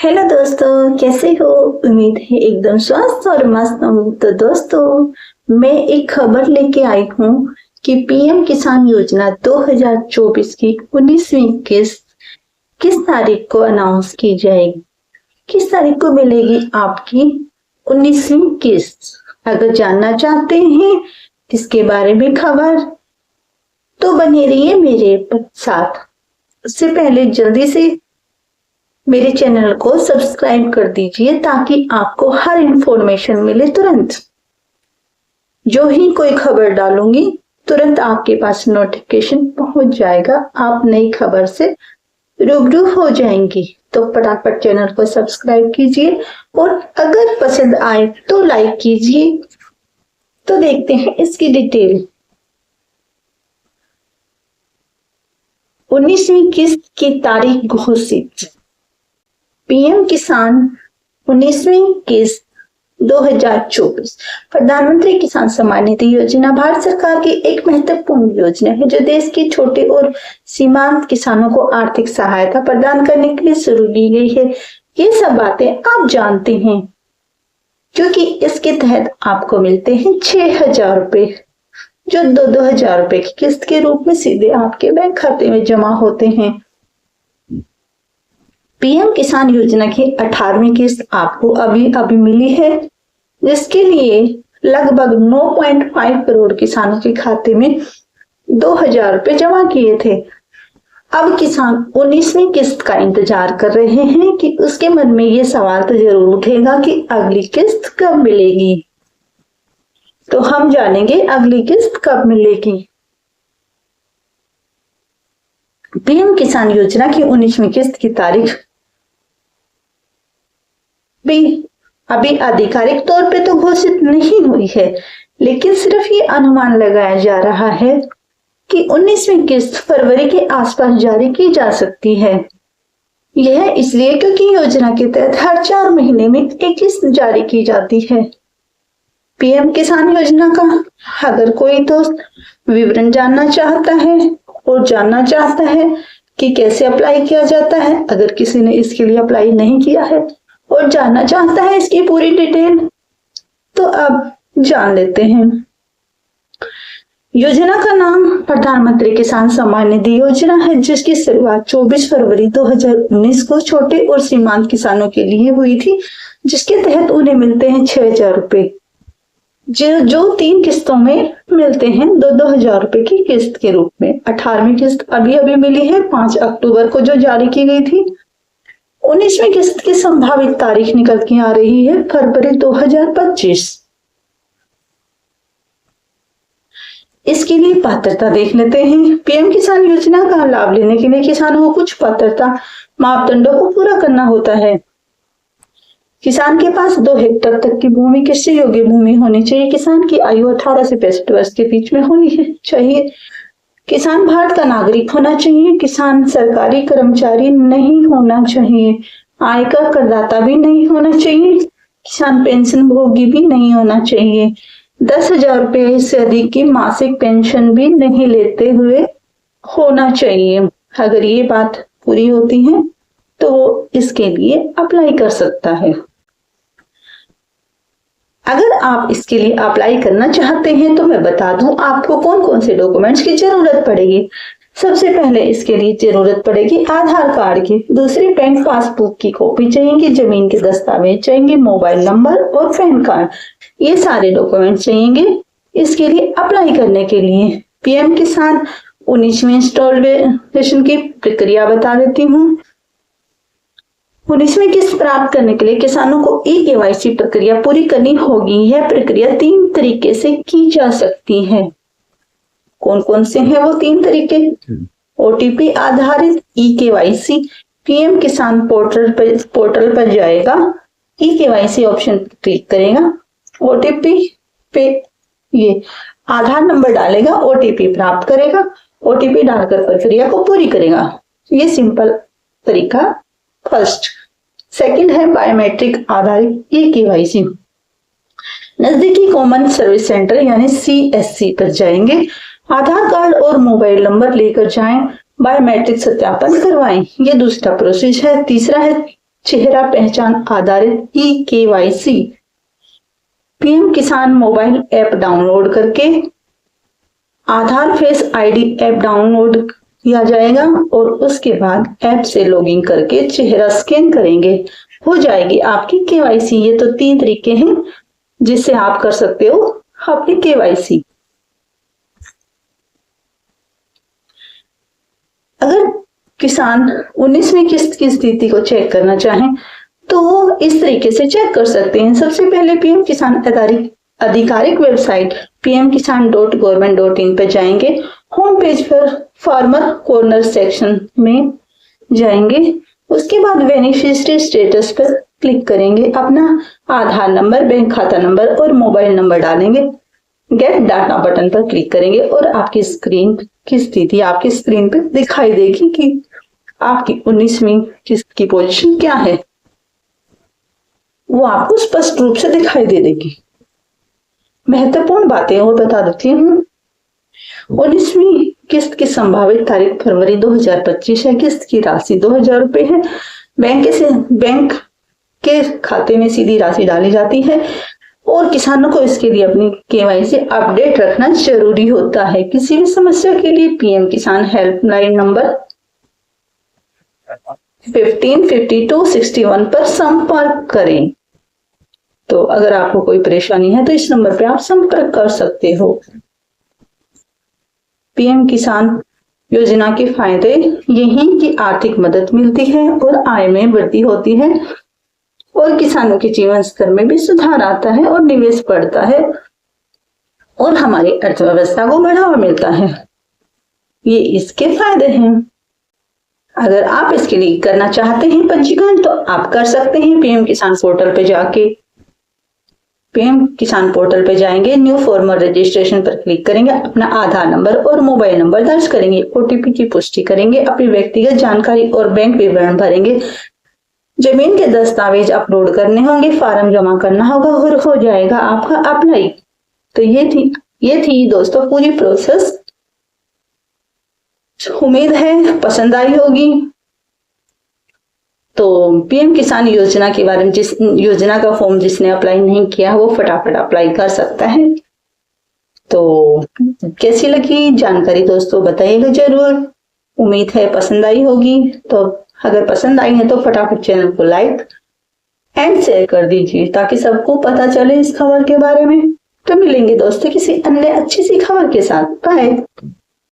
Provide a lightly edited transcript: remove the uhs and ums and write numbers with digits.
Hello दोस्तों, कैसे हो? उम्मीद है एकदम स्वस्थ और मस्त हो। तो दोस्तों, मैं एक खबर लेके आई हूँ कि पीएम किसान योजना 2024 की 19वीं किस्त किस तारीख को अनाउंस की जाएगी। किस तारीख को मिलेगी आपकी 19वीं किस्त? अगर जानना चाहते हैं इसके बारे में खबर, तो बने रहिए मेरे साथ। उससे पहले जल्दी से मेरे चैनल को सब्सक्राइब कर दीजिए ताकि आपको हर इंफॉर्मेशन मिले तुरंत। जो ही कोई खबर डालूंगी तुरंत आपके पास नोटिफिकेशन पहुंच जाएगा। आप नई खबर से रूबरू हो जाएंगी। तो फटाफट चैनल को सब्सक्राइब कीजिए और अगर पसंद आए तो लाइक कीजिए। तो देखते हैं इसकी डिटेल। 19वीं किस्त की तारीख घोषित। पीएम किसान 19वीं किस्त 2024 प्रधानमंत्री किसान सम्मान निधि योजना भारत सरकार की एक महत्वपूर्ण योजना है जो देश के छोटे और सीमांत किसानों को आर्थिक सहायता प्रदान करने के लिए शुरू की गई है। ये सब बातें आप जानते हैं क्योंकि इसके तहत आपको मिलते हैं 6,000 रुपए, जो 2,000 रुपए की किस्त के रूप में सीधे आपके बैंक खाते में जमा होते हैं। पीएम किसान योजना की 18वीं किस्त आपको अभी मिली है, जिसके लिए लगभग 9.5 करोड़ किसानों के खाते में 2,000 रुपए जमा किए थे। अब किसान 19वीं किस्त का इंतजार कर रहे हैं कि उसके मन में ये सवाल तो जरूर उठेगा कि अगली किस्त कब मिलेगी। तो हम जानेंगे अगली किस्त कब मिलेगी। पीएम किसान योजना की 19वीं किस्त की तारीख भी अभी आधिकारिक तौर पे तो घोषित नहीं हुई है, लेकिन सिर्फ ये अनुमान लगाया जा रहा है कि 19वीं किस्त फरवरी के आसपास जारी की जा सकती है। यह इसलिए क्योंकि योजना के तहत हर 4 महीने में एक किस्त जारी की जाती है। पीएम किसान योजना का अगर कोई दोस्त विवरण जानना चाहता है और जानना चाहता है कि कैसे अप्लाई किया जाता है, अगर किसी ने इसके लिए अप्लाई नहीं किया है और जानना चाहता है इसकी पूरी डिटेल, तो अब जान लेते हैं। योजना का नाम प्रधानमंत्री किसान सम्मान निधि योजना है, जिसकी शुरुआत 24 फरवरी 2019 को छोटे और सीमांत किसानों के लिए हुई थी, जिसके तहत उन्हें मिलते हैं 6,000 रुपए, जो 3 किस्तों में मिलते हैं 2,000 रुपए की किस्त के रूप में। 18वीं किस्त अभी मिली है 5 अक्टूबर को, जो जारी की गई थी। 19वीं किस्त की संभावित तारीख निकल के आ रही है फरवरी 2025। इसके लिए पात्रता देख लेते हैं। पीएम किसान योजना का लाभ लेने के लिए किसानों को कुछ पात्रता मापदंडों को पूरा करना होता है। किसान के पास 2 हेक्टेयर तक की भूमि कृषि योग्य भूमि होनी चाहिए। किसान की आयु 18 से 65 वर्ष के बीच में होनी चाहिए। किसान भारत का नागरिक होना चाहिए। किसान सरकारी कर्मचारी नहीं होना चाहिए। आयकर करदाता भी नहीं होना चाहिए। किसान पेंशन भोगी भी नहीं होना चाहिए। 10,000 रुपए से अधिक की मासिक पेंशन भी नहीं लेते हुए होना चाहिए। अगर ये बात पूरी होती है तो वो इसके लिए अप्लाई कर सकता है। अगर आप इसके लिए अप्लाई करना चाहते हैं तो मैं बता दूं आपको कौन कौन से डॉक्यूमेंट्स की जरूरत पड़ेगी। सबसे पहले इसके लिए जरूरत पड़ेगी आधार कार्ड की, दूसरी बैंक पासबुक की कॉपी चाहिए, जमीन के दस्तावेज चाहिए, मोबाइल नंबर और पैन कार्ड, ये सारे डॉक्यूमेंट चाहिए इसके लिए अप्लाई करने के लिए। पीएम किसान 19वीं इंस्टॉलेशन की प्रक्रिया बता देती हूँ। 19वीं किस्त प्राप्त करने के लिए किसानों को ई-केवाईसी प्रक्रिया पूरी करनी होगी। यह प्रक्रिया 3 तरीके से की जा सकती है। कौन कौन से हैं वो 3 तरीके? ओटीपी आधारित ई-केवाईसी। पीएम किसान पोर्टल पर जाएगा, ई-केवाईसी ऑप्शन क्लिक करेगा, ओटीपी पे ये आधार नंबर डालेगा, ओटीपी प्राप्त करेगा, ओटीपी डालकर प्रक्रिया को पूरी करेगा। ये सिंपल तरीका फर्स्ट। सेकंड है बायोमेट्रिक आधारित ई-केवाईसी। नजदीकी कॉमन सर्विस सेंटर यानी सीएससी पर जाएंगे, आधार कार्ड और मोबाइल नंबर लेकर जाएं, बायोमेट्रिक सत्यापन करवाएं। ये दूसरा प्रोसेस है। तीसरा है चेहरा पहचान आधारित eKYC पीएम किसान मोबाइल ऐप डाउनलोड करके आधार फेस आईडी ऐप डाउनलोड किया जाएगा और उसके बाद ऐप से लॉगिन करके चेहरा स्कैन करेंगे, हो जाएगी आपकी केवाईसी। ये तो 3 तरीके हैं जिससे आप कर सकते हो अपनी केवाईसी। अगर किसान 19वीं किस्त की स्थिति को चेक करना चाहें तो वो इस तरीके से चेक कर सकते हैं। सबसे पहले पीएम किसान आधिकारिक वेबसाइट pmkisan.government.in पे जाएंगे। होम पेज पर फार्मर कॉर्नर सेक्शन में जाएंगे। उसके बाद बेनिफिशियरी स्टेटस पर क्लिक करेंगे, अपना आधार नंबर, बैंक खाता नंबर और मोबाइल नंबर डालेंगे। गेट डाटा बटन पर क्लिक करेंगे और आपकी स्क्रीन की स्थिति आपकी स्क्रीन पर दिखाई देगी कि आपकी 19वीं किस्त की पोजीशन क्या है, वो आपको स्पष्ट रूप से दिखाई दे देगी। महत्वपूर्ण बातें और बता देती हूँ। 19वीं किस्त की संभावित तारीख फरवरी 2025 है। किस्त की राशि 2000 रुपए है। बैंक के खाते में सीधी राशि डाली जाती है और किसानों को इसके लिए अपनी केवाईसी अपडेट रखना जरूरी होता है। किसी भी समस्या के लिए पीएम किसान हेल्पलाइन नंबर 155261 पर संपर्क करें। तो अगर आपको कोई परेशानी है तो इस नंबर पे आप संपर्क कर सकते हो। पीएम किसान योजना के फायदे यही कि आर्थिक मदद मिलती है और आय में वृद्धि होती है और किसानों के जीवन स्तर में भी सुधार आता है और निवेश बढ़ता है और हमारी अर्थव्यवस्था को बढ़ावा मिलता है। ये इसके फायदे हैं। अगर आप इसके लिए करना चाहते हैं पंजीकरण तो आप कर सकते हैं। पीएम किसान पोर्टल पे जाके पीएम किसान पोर्टल पे जाएंगे, न्यू फॉर्मर रजिस्ट्रेशन पर क्लिक करेंगे, अपना आधार नंबर और मोबाइल नंबर दर्ज करेंगे, ओटीपी की पुष्टि करेंगे, अपनी व्यक्तिगत जानकारी और बैंक विवरण भरेंगे, जमीन के दस्तावेज अपलोड करने होंगे, फार्म जमा करना होगा और हो जाएगा आपका अप्लाई। तो ये थी दोस्तों पूरी प्रोसेस। उम्मीद है पसंद आई होगी। तो पीएम किसान योजना के बारे में, जिस योजना का फॉर्म जिसने अप्लाई नहीं किया वो फटाफट अप्लाई कर सकता है। तो कैसी लगी जानकारी दोस्तों बताइएगा जरूर। उम्मीद है पसंद आई होगी। तो अगर पसंद आई है तो फटाफट चैनल को लाइक एंड शेयर कर दीजिए ताकि सबको पता चले इस खबर के बारे में। तो मिलेंगे दोस्तों किसी अन्य अच्छी सी खबर के साथ। बाय।